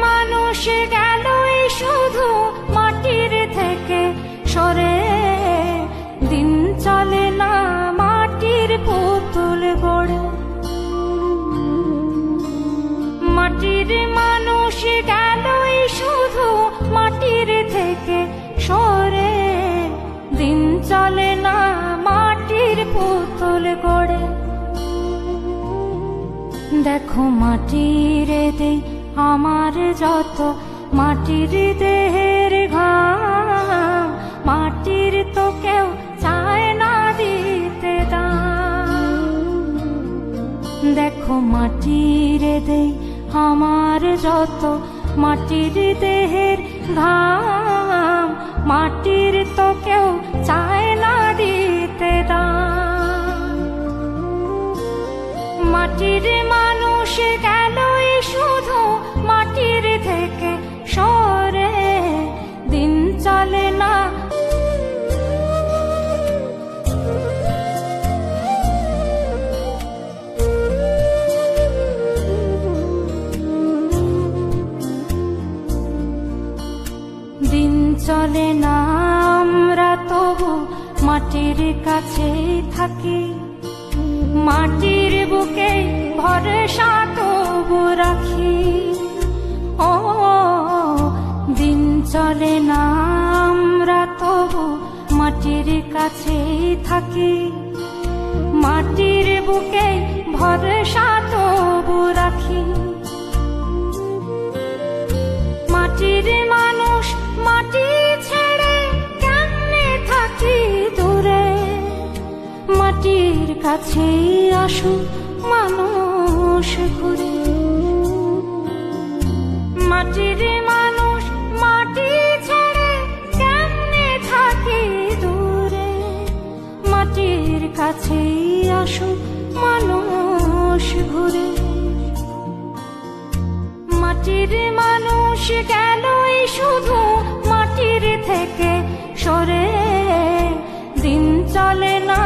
মানুষ গেলই শুধু মাটির থেকে সরে, দিন চলে না মাটির পুতুল গড়ে। মাটির মানুষ গেলই শুধু মাটির থেকে সরে, দিন চলে না মাটির পুতুল গড়ে। দেখো মাটির দেই আমার যত, মাটির দেহের ঘাম, মাটির তো কেউ চায় না দিতে দাম। দেখো মাটির দেই আমার যত, মাটির দেহের ঘাম, মাটির তো কেউ চায় না দিতে দাম। মাটির মানুষ গেলই শুধু মাটির থেকে সরে, দিন চলে না। দিন চলে না আমরা তবু মাটির কাছেই থাকি, মাটির বুকে ভরসা তবু রাখি। ও দিন চলে না আমরা তবু মাটির কাছেই থাকি, মাটির বুকে ভরসা তবু রাখি। মাটির মানুষ মাটি ছেড়ে কেমনে থাকি দূরে, মাটির কাছেই আসুক মানুষ ঘুরে। মাটির মানুষ মাটি ছেড়ে কেমনে থাকি দূরে, মাটির কাছেই আসুক মানুষ ঘুরে। মাটির মানুষ গেলই শুধু মাটির থেকে সরে, দিন চলে না